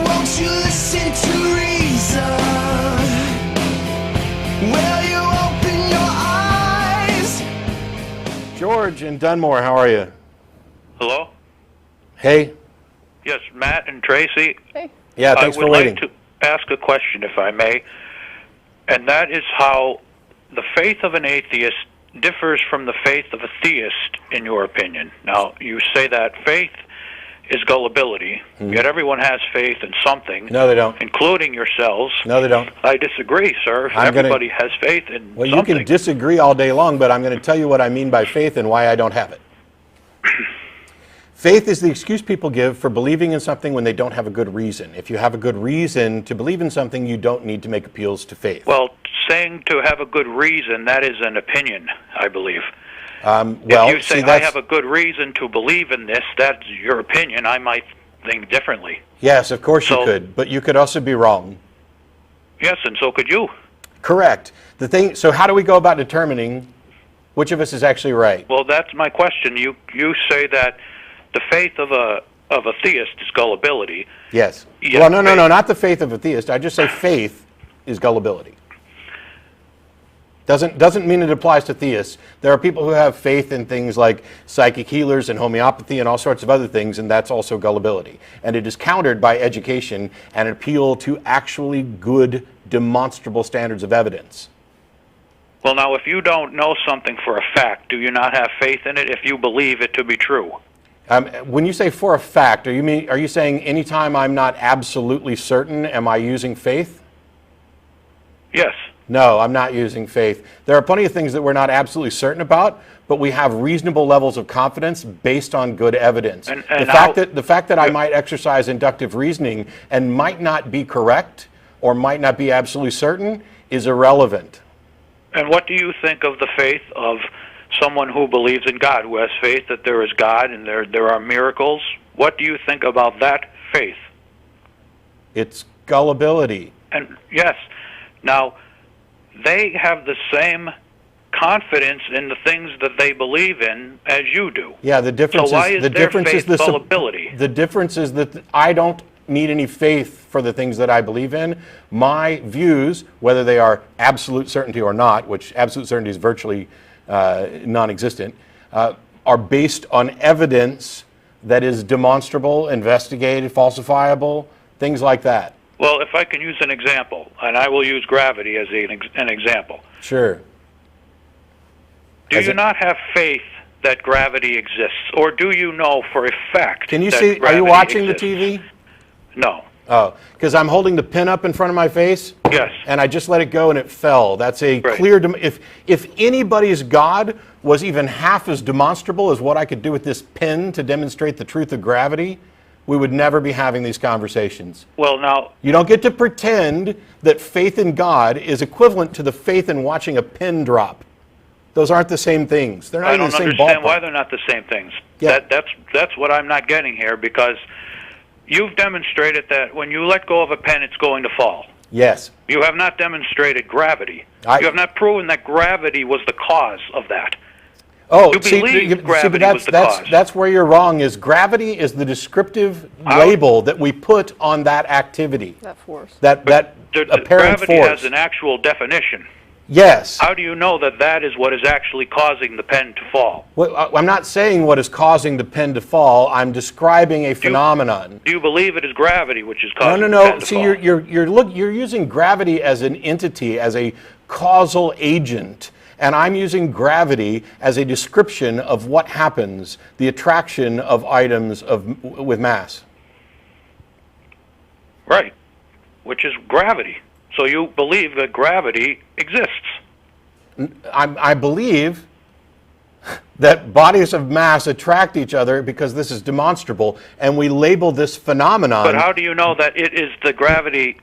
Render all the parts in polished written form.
Won't you listen to reason? Will you open your eyes? George in Dunmore, how are you? Hello? Hey. Yes, Matt and Tracy. Hey. Yeah, thanks for waiting. I would like to ask a question, if I may, and that is how the faith of an atheist differs from the faith of a theist, in your opinion. Now, you say that faith is gullibility, yet everyone has faith in something. No, they don't. Including yourselves. No, they don't. I disagree, sir. Everybody has faith in something. Well, you can disagree all day long, but I'm going to tell you what I mean by faith and why I don't have it. Faith is the excuse people give for believing in something when they don't have a good reason. If you have a good reason to believe in something, you don't need to make appeals to faith. Well, saying to have a good reason, that is an opinion, I believe. Well, if you say, I have a good reason to believe in this, that's your opinion. I might think differently. Yes, of course you could, but you could also be wrong. Yes, and so could you. Correct. So how do we go about determining which of us is actually right? Well, that's my question. You say that the faith of a theist is gullibility. Yes. Well, no, not the faith of a theist. I just say faith is gullibility. Doesn't mean it applies to theists. There are people who have faith in things like psychic healers and homeopathy and all sorts of other things, and that's also gullibility. And it is countered by education and an appeal to actually good, demonstrable standards of evidence. Well, now, if you don't know something for a fact, do you not have faith in it if you believe it to be true? When you say for a fact, are you saying anytime I'm not absolutely certain, am I using faith? Yes. No, I'm not using faith. There are plenty of things that we're not absolutely certain about, but we have reasonable levels of confidence based on good evidence. And the fact that I might exercise inductive reasoning and might not be correct or might not be absolutely certain is irrelevant. And what do you think of the faith of someone who believes in God, who has faith that there is God and there are miracles? What do you think about that faith? It's gullibility. And yes. Now, they have the same confidence in the things that they believe in as you do. Yeah, the difference so why is is the their difference faith is gullibility? The difference is that I don't need any faith for the things that I believe in. My views, whether they are absolute certainty or not, which absolute certainty is virtually non-existent, are based on evidence that is demonstrable, investigated, falsifiable, things like that. Well, if I can use an example, and I will use gravity as an example. Sure. Do you not have faith that gravity exists, or do you know for a fact Can you that see? Are you gravity watching exists? the TV? No. Oh, because I'm holding the pin up in front of my face. Yes. And I just let it go and it fell. That's a Right. clear. If anybody's God was even half as demonstrable as what I could do with this pin to demonstrate the truth of gravity, we would never be having these conversations. Well, now, You don't get to pretend that faith in God is equivalent to the faith in watching a pin drop. Those aren't the same things. They're not I in the don't same understand ballpark. why they're not the same things. Yeah. That's what I'm not getting here, because you've demonstrated that when you let go of a pen, it's going to fall. Yes. You have not demonstrated gravity. You have not proven that gravity was the cause of that. Oh, You believe gravity but was the cause. that's where you're wrong. Is gravity is the descriptive label that we put on that activity. That force. That apparent Gravity force. has an actual definition. Yes. How do you know that that is what is actually causing the pen to fall? Well, I'm not saying what is causing the pen to fall. I'm describing a phenomenon. Do you believe it is gravity which is causing the No. pen to See, fall? you're using gravity as an entity, as a causal agent. And I'm using gravity as a description of what happens, the attraction of items with mass. Right, which is gravity. So you believe that gravity exists. I believe that bodies of mass attract each other because this is demonstrable, and we label this phenomenon. But how do you know that it is the gravity,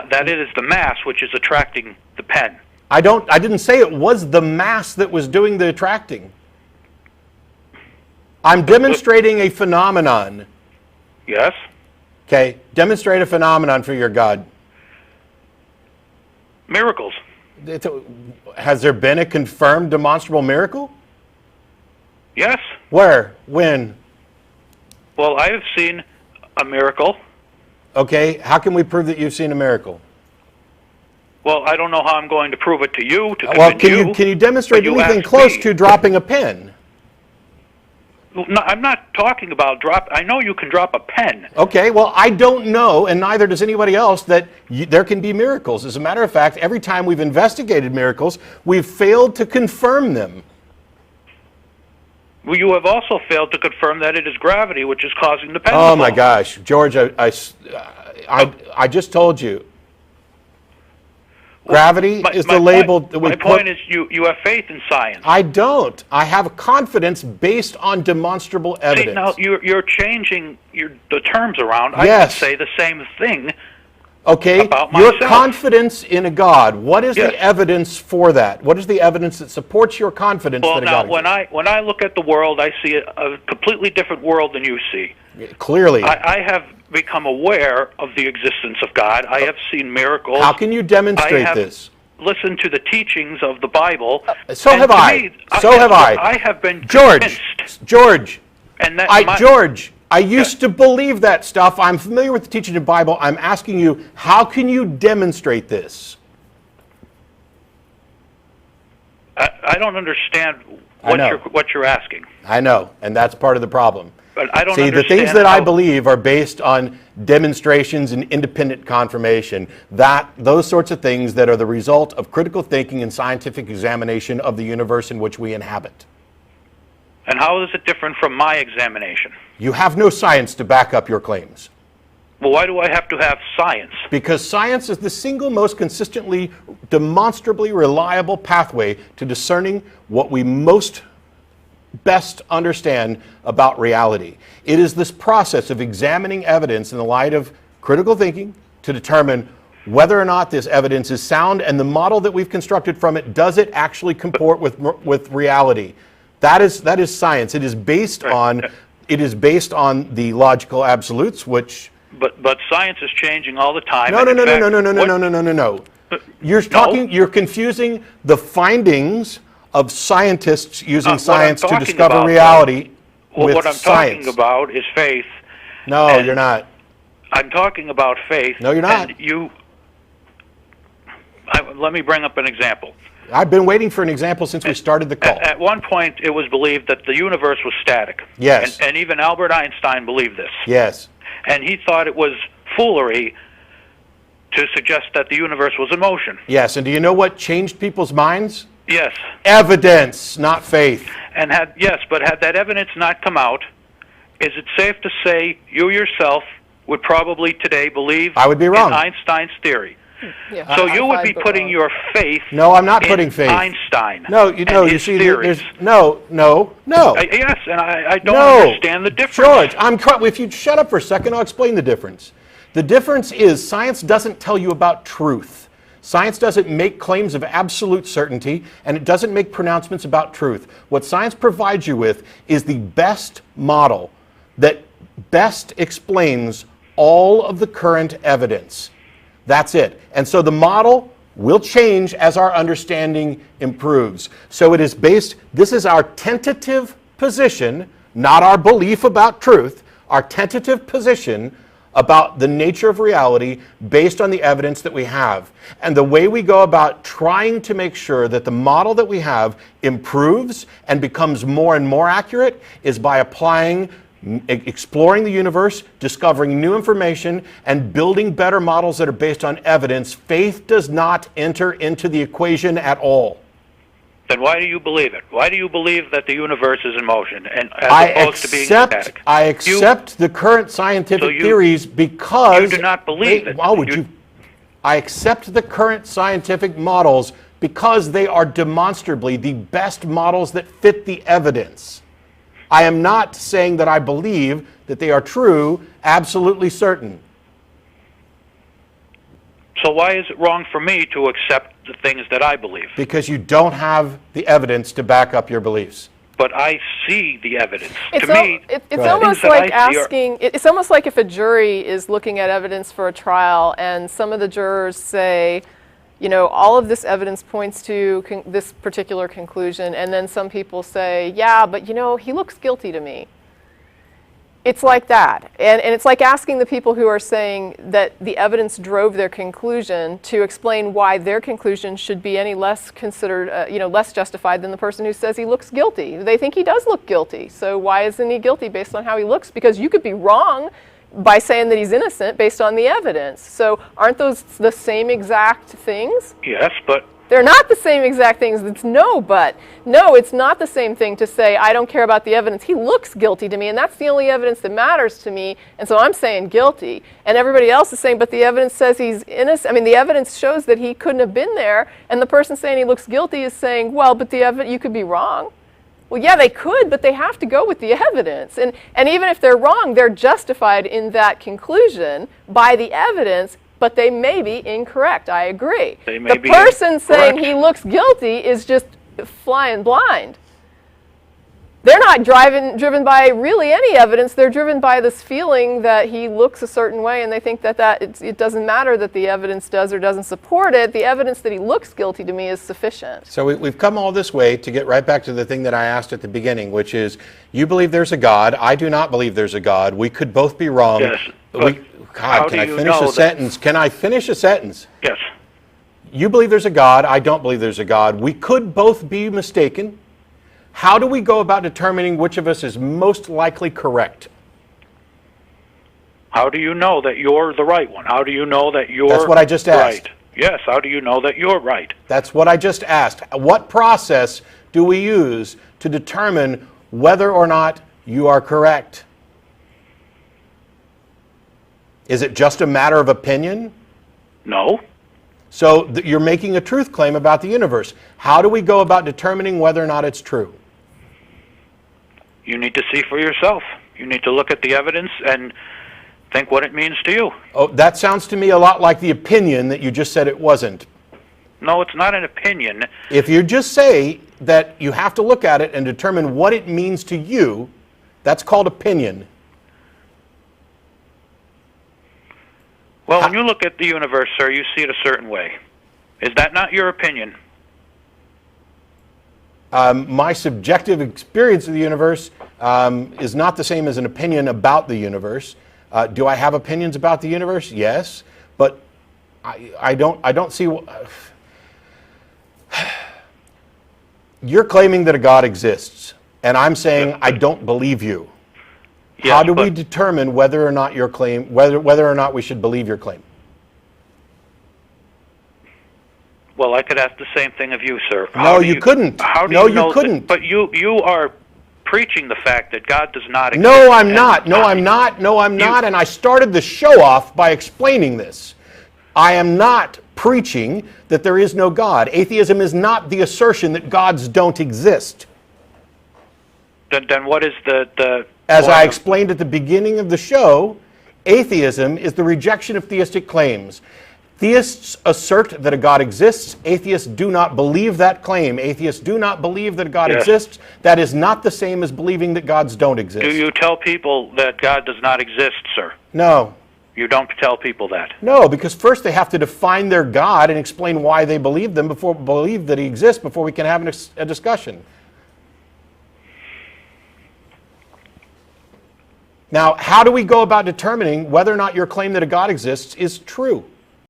that it is the mass which is attracting the pen? I didn't say it was the mass that was doing the attracting. I'm demonstrating a phenomenon. Yes. Okay, demonstrate a phenomenon for your God. Miracles. Has there been a confirmed demonstrable miracle? Yes. Where? When? Well, I have seen a miracle Okay, how can we prove that you've seen a miracle? Well, I don't know how I'm going to prove it to you, to Well, convince can you demonstrate but you anything asked close me. to dropping a pen? No, I'm not talking about drop. I know you can drop a pen. Okay, well, I don't know, and neither does anybody else, that there can be miracles. As a matter of fact, every time we've investigated miracles, we've failed to confirm them. Well, you have also failed to confirm that it is gravity which is causing the pen. Oh to my fall. gosh, George, I just told you. Gravity is the label that we My put. point is you have faith in science. I don't. I have confidence based on demonstrable evidence. See, now you're changing the terms around. I Yes. can say the same thing. Okay, About your myself. confidence in a God. What is Yes. the evidence for that? What is the evidence that supports your confidence Well, that a now God when I look at the world, I see a completely different world than you see. exists? Clearly. I have become aware of the existence of God. I have seen miracles. How can you demonstrate I have this? listened to the teachings of the Bible. So and have to I. me, So have I. I have been George, convinced. And that George, I used to believe that stuff. I'm familiar with the teaching of the Bible. I'm asking you, how can you demonstrate this? I don't understand know. what you're asking. I know, and that's part of the problem. But I don't See, the understand things that I how- believe are based on demonstrations and independent confirmation. Those sorts of things that are the result of critical thinking and scientific examination of the universe in which we inhabit. And how is it different from my examination? You have no science to back up your claims. Well, why do I have to have science? Because science is the single most consistently, demonstrably reliable pathway to discerning what we most best understand about reality. It is this process of examining evidence in the light of critical thinking to determine whether or not this evidence is sound, and the model that we've constructed from it, does it actually comport with reality? That is science. It is based on the logical absolutes, which. But science is changing all the time. No. You're confusing the findings of scientists using science to discover reality with what I'm science. talking about is faith. No, and you're not. I'm talking about faith. No, you're not. And let me bring up an example. I've been waiting for an example since we started the call. At one point, it was believed that the universe was static. Yes. And even Albert Einstein believed this. Yes. And he thought it was foolery to suggest that the universe was in motion. Yes, and do you know what changed people's minds? Yes. Evidence, not faith. But had that evidence not come out, is it safe to say you yourself would probably today believe I would be wrong. in Einstein's theory? Yeah, So you would be putting your faith No, I'm not in putting faith. Einstein. No, and you his see, theories. no. Yes, and I don't No, understand the difference. George, if you'd shut up for a second, I'll explain the difference. The difference is science doesn't tell you about truth. Science doesn't make claims of absolute certainty, and it doesn't make pronouncements about truth. What science provides you with is the best model that best explains all of the current evidence. That's it. And so the model will change as our understanding improves. So it is this is our tentative position, not our belief about truth, our tentative position about the nature of reality based on the evidence that we have. And the way we go about trying to make sure that the model that we have improves and becomes more and more accurate is by exploring the universe, discovering new information, and building better models that are based on evidence. Faith does not enter into the equation at all. Then why do you believe it? Why do you believe that the universe is in motion, and as opposed to being static? I accept the current scientific theories because you do not believe it. I accept the current scientific models because they are demonstrably the best models that fit the evidence. I am not saying that I believe that they are true, absolutely certain. So why is it wrong for me to accept the things that I believe? Because you don't have the evidence to back up your beliefs. But I see the evidence. It's almost like asking. It's almost like if a jury is looking at evidence for a trial, and some of the jurors say, all of this evidence points to this particular conclusion, and then some people say, yeah, but he looks guilty to me. It's like that. And it's like asking the people who are saying that the evidence drove their conclusion to explain why their conclusion should be any less considered, less justified than the person who says he looks guilty. They think he does look guilty. So why isn't he guilty based on how he looks? Because you could be wrong by saying that he's innocent based on the evidence. So aren't those the same exact things? Yes, but they're not the same exact things. It's no, it's not the same thing to say, I don't care about the evidence. He looks guilty to me, and that's the only evidence that matters to me, and so I'm saying guilty. And everybody else is saying, but the evidence says he's innocent. I mean, the evidence shows that he couldn't have been there, and the person saying he looks guilty is saying, well, but the evidence, you could be wrong. Well, yeah, they could, but they have to go with the evidence. And even if they're wrong, they're justified in that conclusion by the evidence, but they may be incorrect. I agree. The person saying he looks guilty is just flying blind. They're not driven by really any evidence. They're driven by this feeling that he looks a certain way, and they think that it doesn't matter that the evidence does or doesn't support it. The evidence that he looks guilty to me is sufficient. So we've come all this way to get right back to the thing that I asked at the beginning, which is, you believe there's a God. I do not believe there's a God. We could both be wrong. Yes. God, can I finish a sentence? Can I finish a sentence? Yes. You believe there's a God. I don't believe there's a God. We could both be mistaken. How do we go about determining which of us is most likely correct? How do you know that you're the right one? How do you know that you're That's what I just asked. Right? Yes, how do you know that you're right? That's what I just asked. What process do we use to determine whether or not you are correct? Is it just a matter of opinion? No. So you're making a truth claim about the universe. How do we go about determining whether or not it's true? You need to see for yourself. You need to look at the evidence and think what it means to you. Oh, that sounds to me a lot like the opinion that you just said it wasn't. No, it's not an opinion. If you just say that you have to look at it and determine what it means to you, that's called opinion. Well, when you look at the universe, sir, you see it a certain way. Is that not your opinion? My subjective experience of the universe is not the same as an opinion about the universe. Do I have opinions about the universe? Yes, but I don't see. You're claiming that a God exists, and I'm saying I don't believe you. Yes, how do we determine whether or not your claim, whether or not we should believe your claim? Well, I could ask the same thing of you, sir. No, you couldn't. How do no, you know you couldn't. But you are preaching the fact that God does not exist. No, I'm not. No, I'm not. No, I'm not. And I started the show off by explaining this. I am not preaching that there is no God. Atheism is not the assertion that gods don't exist. Then what is the As I explained at the beginning of the show, atheism is the rejection of theistic claims. Theists assert that a God exists. Atheists do not believe that claim. Atheists do not believe that a God exists. That is not the same as believing that gods don't exist. Do you tell people that God does not exist, sir? No. You don't tell people that? No, because first they have to define their God and explain why they believe that he exists before we can have a discussion. Now, how do we go about determining whether or not your claim that a God exists is true?